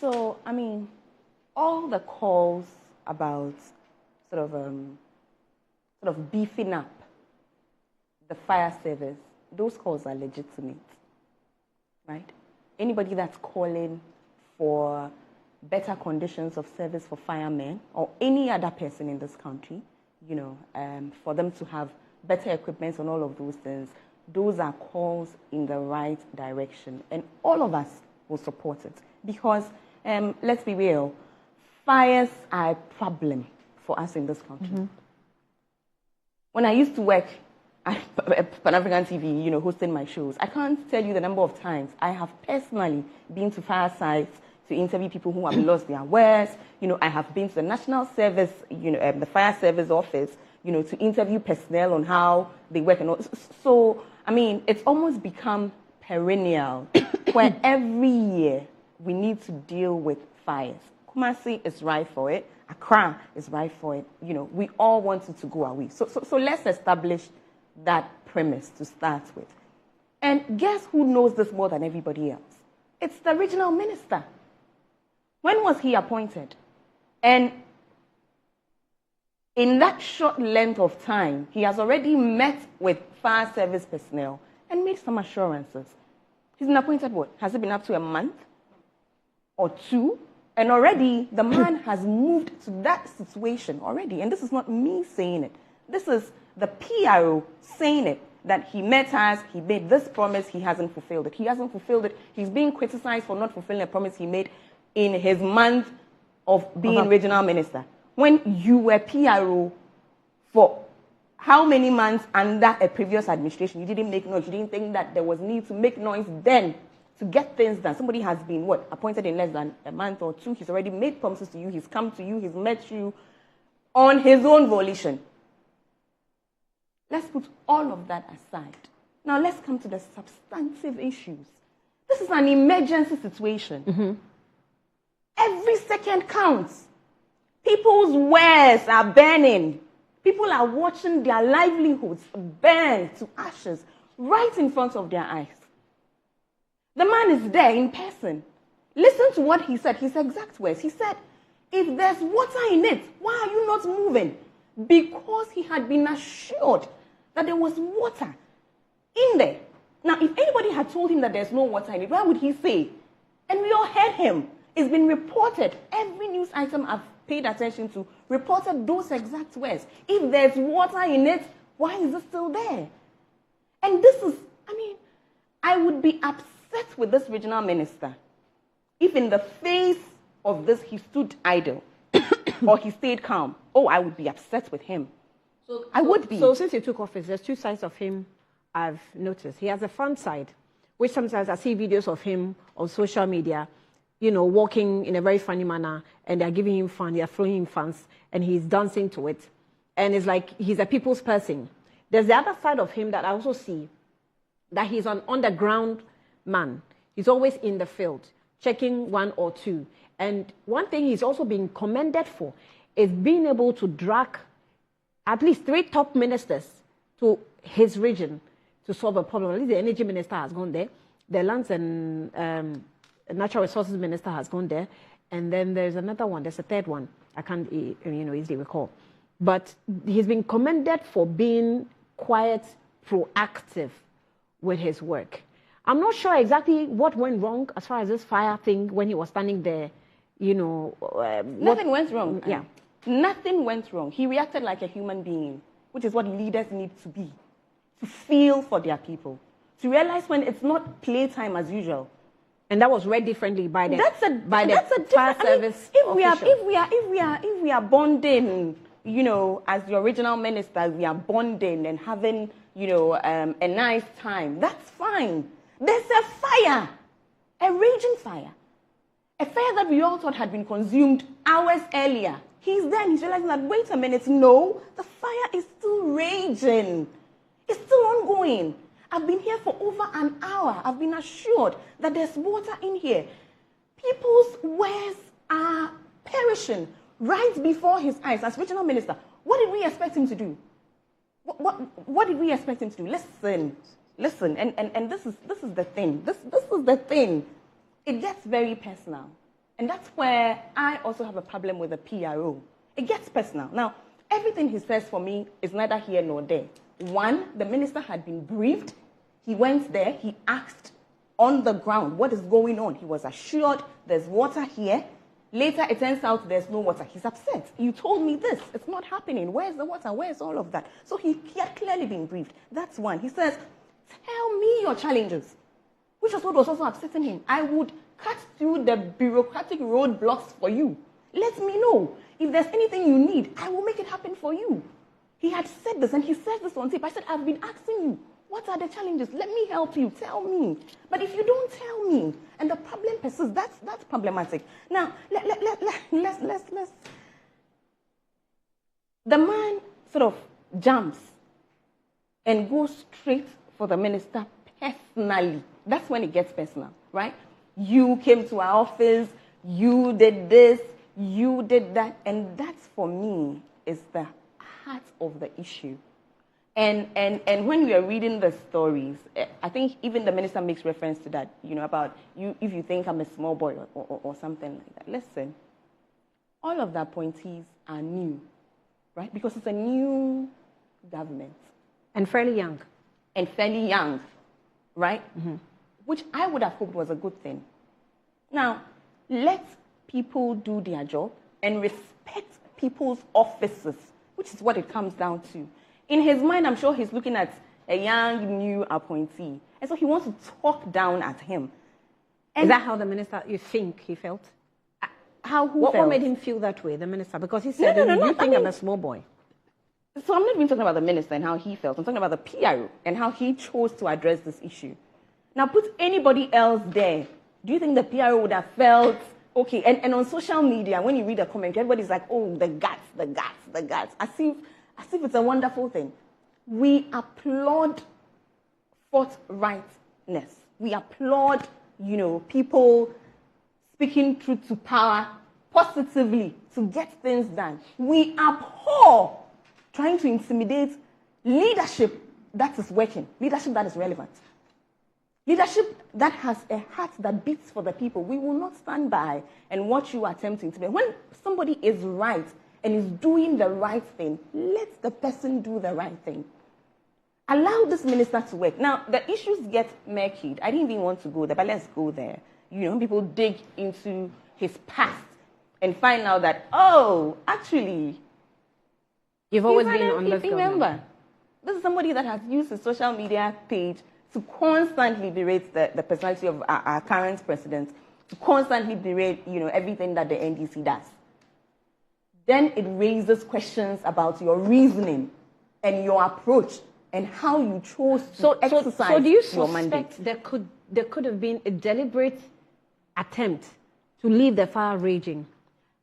So, I mean, all the calls about sort of beefing up the fire service, those calls are legitimate, right? Anybody that's calling for better conditions of service for firemen or any other person in this country, for them to have better equipment and all of those things, those are calls in the right direction. And all of us will support it because, let's be real, fires are a problem for us in this country. Mm-hmm. When I used to work at Pan-African TV, hosting my shows, I can't tell you the number of times I have personally been to fire sites to interview people who have lost their wares. I have been to the National Service, the Fire Service Office, to interview personnel on how they work and all. So, I mean, it's almost become perennial where every year we need to deal with fires. Kumasi is right for it. Accra is right for it. We all want it to go away. So let's establish that premise to start with. And guess who knows this more than everybody else? It's the regional minister. When was he appointed? And in that short length of time, he has already met with fire service personnel and made some assurances. He's been appointed what? Has it been up to a month or two? And already the man has moved to that situation already. And this is not me saying it. This is the PRO saying it, that he met us, he made this promise, he hasn't fulfilled it. He hasn't fulfilled it. He's being criticized for not fulfilling a promise he made in his month of being regional minister. When you were PRO for how many months under a previous administration, you didn't make noise, you didn't think that there was need to make noise then to get things done. Somebody has been, appointed in less than a month or two. He's already made promises to you. He's come to you. He's met you on his own volition. Let's put all of that aside. Now let's come to the substantive issues. This is an emergency situation. Mm-hmm. Every second counts. People's wares are burning. People are watching their livelihoods burn to ashes right in front of their eyes. The man is there in person. Listen to what he said, his exact words. He said, if there's water in it, why are you not moving? Because he had been assured that there was water in there. Now, if anybody had told him that there's no water in it, what would he say? And we all heard him. It's been reported. Every news item I've paid attention to reported those exact words. If there's water in it, why is it still there? And this is, I would be upset with this regional minister if in the face of this he stood idle or he stayed calm. Oh, I would be upset with him. I would be. So since he took office, there's two sides of him I've noticed. He has a fun side, which sometimes I see videos of him on social media, walking in a very funny manner, and they're giving him fun, they're throwing him funds, and he's dancing to it. And it's like he's a people's person. There's the other side of him that I also see, that he's an underground man. He's always in the field, checking one or two. And one thing he's also been commended for is being able to drag at least 3 top ministers to his region to solve a problem. At least the energy minister has gone there. The lands and natural resources minister has gone there. And then there's another one. There's a third one. I can't easily recall. But he's been commended for being quite proactive with his work. I'm not sure exactly what went wrong as far as this fire thing when he was standing there, Nothing went wrong. Yeah. Nothing went wrong. He reacted like a human being, which is what leaders need to be, to feel for their people, to realize when it's not playtime as usual. And that was read differently by the fire service. If we are bonding, as the original ministers, we are bonding and having, a nice time. That's fine. There's a fire, a raging fire, a fire that we all thought had been consumed hours earlier. He's there and he's realizing that, wait a minute, no, the fire is still raging. It's still ongoing. I've been here for over an hour. I've been assured that there's water in here. People's wares are perishing right before his eyes as regional minister. What did we expect him to do? What did we expect him to do? Listen, and this is the thing. This is the thing. It gets very personal. And that's where I also have a problem with the PRO. It gets personal. Now, everything he says for me is neither here nor there. One, the minister had been briefed. He went there. He asked on the ground what is going on. He was assured there's water here. Later, it turns out there's no water. He's upset. You told me this. It's not happening. Where's the water? Where's all of that? So he had clearly been briefed. That's one. He says, tell me your challenges, which was what was also upsetting him. I would cut through the bureaucratic roadblocks for you. Let me know. If there's anything you need, I will make it happen for you. He had said this, and he says this on tape. I said, I've been asking you, what are the challenges? Let me help you. Tell me. But if you don't tell me, and the problem persists, that's problematic. Now, let's. The man sort of jumps and goes straight for the minister personally. That's when it gets personal, right? You came to our office, you did this, you did that, and that for me is the heart of the issue. And when we are reading the stories, I think even the minister makes reference to that, about you, if you think I'm a small boy or something like that. Listen, all of the appointees are new, right? Because it's a new government. And fairly young. And fairly young, right? Mm-hmm. Which I would have hoped was a good thing. Now, let people do their job and respect people's offices, which is what it comes down to. In his mind, I'm sure he's looking at a young, new appointee. And so he wants to talk down at him. And is that how the minister, you think he felt? What made him feel that way, the minister? Because he said, I'm a small boy. So I'm not even talking about the minister and how he felt. I'm talking about the PRO and how he chose to address this issue. Now, put anybody else there. Do you think the PRO would have felt, okay, and on social media, when you read a comment, everybody's like, oh, the guts, as if it's a wonderful thing. We applaud forthrightness. We applaud, people speaking truth to power positively to get things done. We abhor trying to intimidate leadership that is working, leadership that is relevant. Leadership that has a heart that beats for the people. We will not stand by and watch you attempt to intimidate. When somebody is right and is doing the right thing, let the person do the right thing. Allow this minister to work. Now, the issues get murky. I didn't even want to go there, but let's go there. People dig into his past and find out that, oh, actually, you've always been on this member. This is somebody that has used his social media page to constantly berate the personality of our current president, to constantly berate, everything that the NDC does. Then it raises questions about your reasoning and your approach and how you chose to exercise so do you your mandate. There could have been a deliberate attempt to leave the fire raging?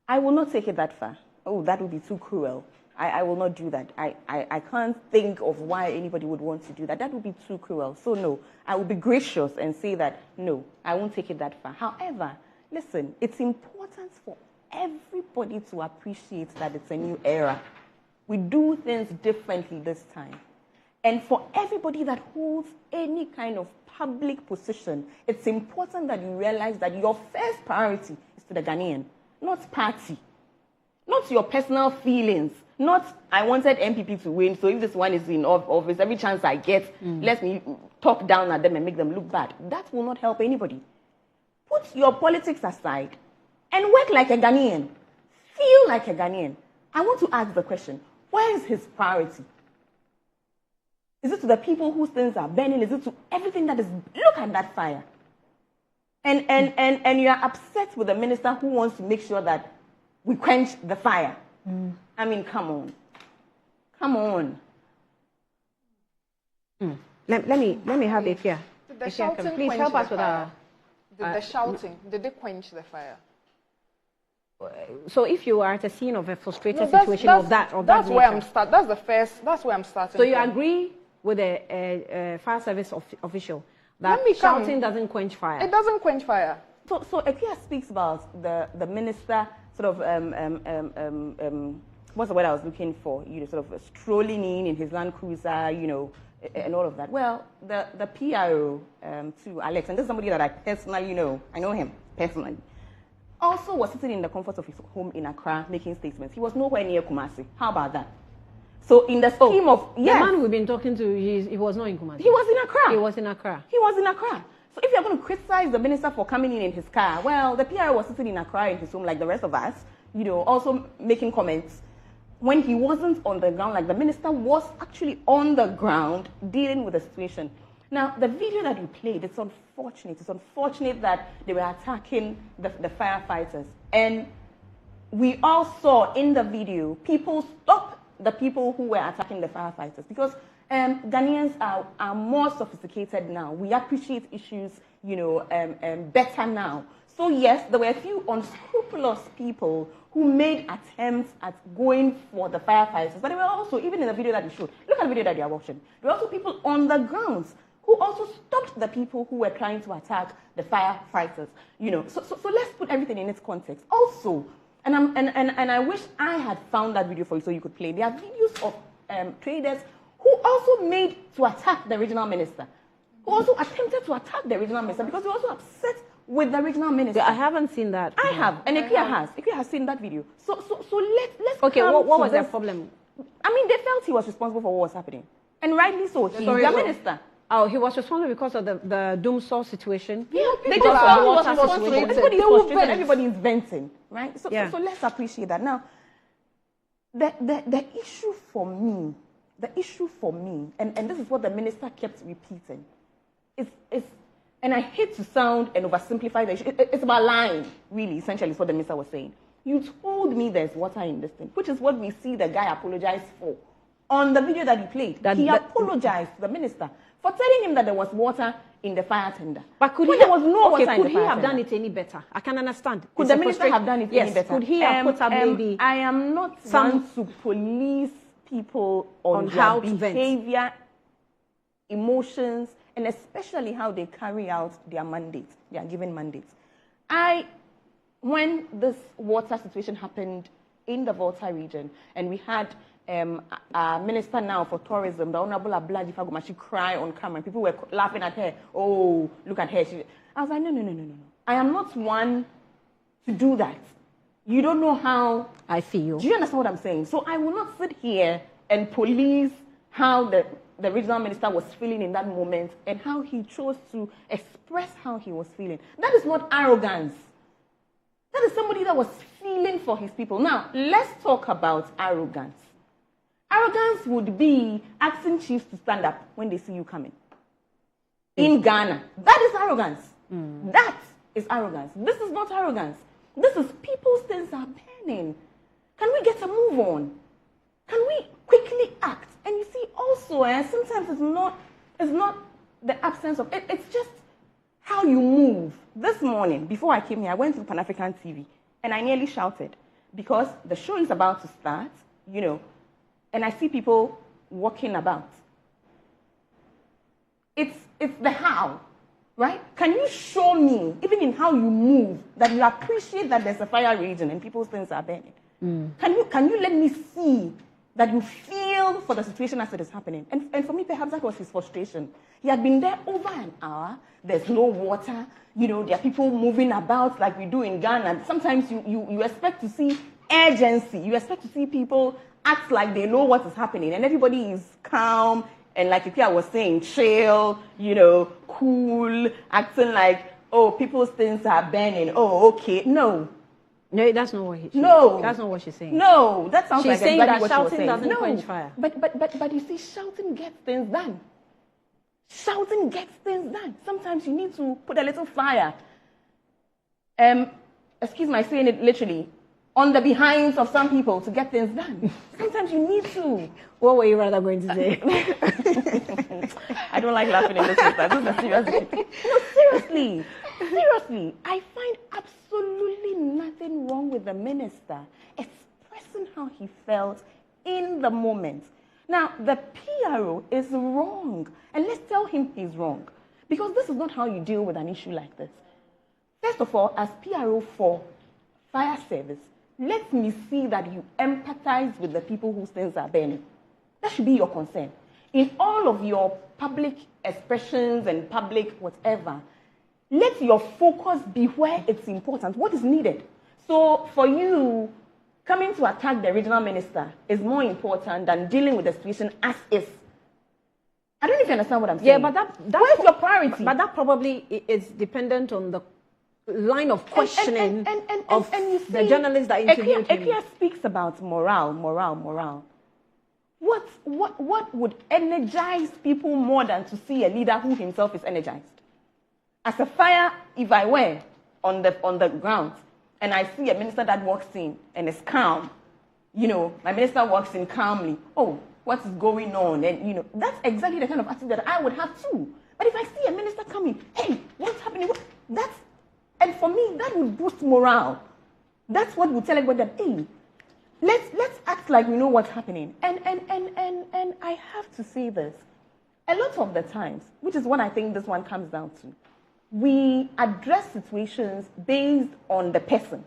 I will not take it that far. Oh, that would be too cruel. I will not do that. I can't think of why anybody would want to do that. That would be too cruel. So no, I will be gracious and say that, no, I won't take it that far. However, listen, it's important for everybody to appreciate that it's a new era. We do things differently this time. And for everybody that holds any kind of public position, it's important that you realize that your first priority is to the Ghanaian, not party, not your personal feelings. Not, I wanted NPP to win, so if this one is in office, every chance I get, let me talk down at them and make them look bad. That will not help anybody. Put your politics aside and work like a Ghanaian. Feel like a Ghanaian. I want to ask the question, where is his priority? Is it to the people whose things are burning? Is it to everything that is, look at that fire. And you are upset with the minister who wants to make sure that we quench the fire. I mean, come on. Come on. Let me have it here. Did the shouting please help us with our... Did the shouting, did they quench the fire? So if you are at a scene of a frustrated situation of that that's where I'm starting. That's where I'm starting. So you agree with a fire service official that shouting doesn't quench fire? It doesn't quench fire. So Ekia speaks about the minister sort of what's the word I was looking for? Sort of strolling in his Land Cruiser, and all of that. Well, the PRO to Alex, and this is somebody that I personally know. I know him personally. also was sitting in the comfort of his home in Accra making statements. He was nowhere near Kumasi. How about that? So in the scheme of... Yes, the man we've been talking to, he was not in Kumasi. He was in Accra. He was in Accra. He was in Accra. So if you're going to criticize the minister for coming in his car, well, the PRO was sitting in Accra in his home like the rest of us, you know, also making comments when he wasn't on the ground, like the minister was actually on the ground dealing with the situation. Now, the video that you played, it's unfortunate. It's unfortunate that they were attacking the firefighters. And we all saw in the video, people stop the people who were attacking the firefighters because Ghanaians are more sophisticated now. We appreciate issues, you know, better now. So yes, there were a few unscrupulous people who made attempts at going for the firefighters. But there were also, even in the video that you showed, look at the video that you are watching, there were also people on the grounds who also stopped the people who were trying to attack the firefighters. You know, so let's put everything in its context. Also, and I wish I had found that video for you so you could play. There are videos of traders who also made to attack the regional minister, who also attempted to attack the regional minister because they were also upset with the regional minister. I haven't seen that. I have, and Ikea has. Ikea has seen that video. So let's. Okay, what was their problem? I mean, they felt he was responsible for what was happening, and rightly so. He's the minister. Oh, he was responsible because of the doom saw situation. Yeah, they just felt he was responsible. Everybody is venting, right? So let's appreciate that. Now, the issue for me, and this is what the minister kept repeating, is and I hate to sound and oversimplify the issue. It's about lying, really, essentially, is what the minister was saying. You told me there's water in this thing, which is what we see the guy apologize for. On the video that he played, he apologized to the minister for telling him that there was water in the fire tender. But could there was no water in the fire tender. Could he have done it any better? I can understand. Could the minister have done it any better? Could he have put up maybe... I am not one to police people on their behavior, emotions, and especially how they carry out their mandates, their given mandates. When this water situation happened in the Volta region, and we had our minister now for tourism, the Honorable Ablaji Fagoma, she cried on camera, and people were laughing at her. Oh, look at her. I was like, no. I am not one to do that. You don't know how I feel. Do you understand what I'm saying? So I will not sit here and police how the regional minister was feeling in that moment and how he chose to express how he was feeling. That is not arrogance. That is somebody that was feeling for his people. Now, let's talk about arrogance. Arrogance would be asking chiefs to stand up when they see you coming. In Ghana. That is arrogance. That is arrogance. This is not arrogance. This is people's things are burning. Can we get a move on? Can we quickly act? And you see also, sometimes it's not the absence of, it's just how you move. This morning, before I came here, I went through Pan-African TV and I nearly shouted because the show is about to start, you know, and I see people walking about. It's the how, right? Can you show me, even in how you move, that you appreciate that there's a fire region and people's things are burning? Can you let me see that you feel for the situation as it is happening? And for me, perhaps that was his frustration. He had been there over an hour. There's no water. You know, there are people moving about like we do in Ghana. Sometimes you expect to see urgency. You expect to see people act like they know what is happening. And everybody is calm. And like Ikea was saying, chill, you know, cool, acting like, oh, people's things are burning. Oh, okay. No, that's not what that's not what she's saying. No, that sounds like saying exactly that what she was saying. doesn't quench fire. But you see, shouting gets things done. Shouting gets things done. Sometimes you need to put a little fire. Excuse my saying it literally, on the behinds of some people to get things done. Sometimes you need to. What were you rather going to say? I don't like laughing in this instance. This is a serious thing. No, seriously, I find absolutely nothing wrong with the minister expressing how he felt in the moment. Now, the PRO is wrong, and let's tell him he's wrong, because this is not how you deal with an issue like this. First of all, as PRO for fire service, let me see that you empathize with the people whose things are burning. That should be your concern. In all of your public expressions and public whatever, let your focus be where it's important, what is needed. So for you, coming to attack the regional minister is more important than dealing with the situation as is. I don't know if you understand what I'm saying. Yeah, but where's your priority? But that probably is dependent on the line of questioning of the journalist that interviewed him. Ekia speaks about morale. What would energize people more than to see a leader who himself is energized? As a fire, if I were on the ground and I see a minister that walks in and is calm, my minister walks in calmly. Oh, what's going on? And that's exactly the kind of attitude that I would have too. But if I see a minister coming, hey, what's happening? And for me, that would boost morale. That's what would tell everybody that, hey, let's act like we know what's happening. And I have to say this. A lot of the times, which is what I think this one comes down to, we address situations based on the person,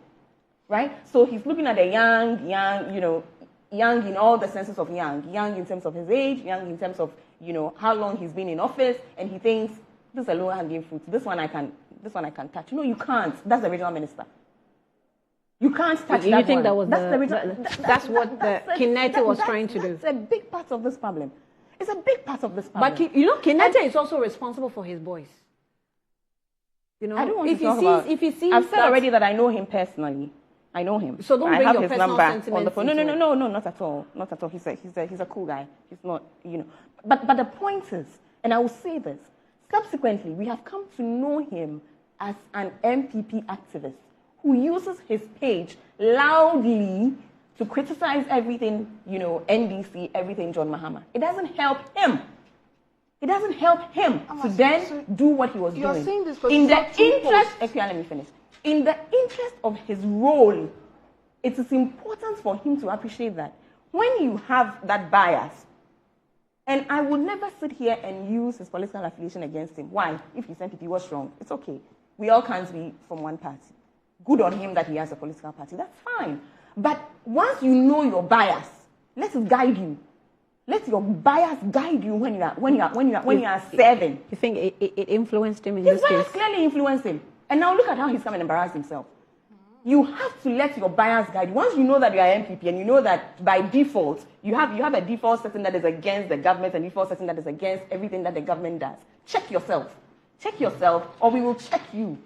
right? So he's looking at a young, young in all the senses of young in terms of his age, young in terms of, how long he's been in office, and he thinks, this is a low-hanging fruit. This one I can touch. No, you can't. That's the regional minister. You can't touch that one. You think that was that's what Kinete was trying to do? That's a big part of this problem. It's a big part of this problem. But Kinete is also responsible for his boys. I don't want to talk about. If he sees, I've said already that I know him personally. I know him. So don't bring I have your his personal number sentiments on the phone. No, not at all. Not at all. He's a cool guy. He's not, But the point is, and I will say this, subsequently, we have come to know him as an NPP activist who uses his page loudly to criticize everything, NDC, everything John Mahama. It doesn't help him. It doesn't help him to then do what he was doing. You're saying this in the interest. Actually, let me finish. In the interest of his role, it is important for him to appreciate that when you have that bias, and I will never sit here and use his political affiliation against him. Why? If he's NPP, what's wrong? It's okay. We all can't be from one party. Good on him that he has a political party. That's fine. But once you know your bias, let it guide you. Let your bias guide you when you are serving. You think it influenced him in his this case? His bias clearly influenced him. And now look at how he's come and embarrassed himself. You have to let your bias guide you. Once you know that you are NPP and you know that by default, you have a default setting that is against the government and default setting that is against everything that the government does. Check yourself. Check yourself, or we will check you.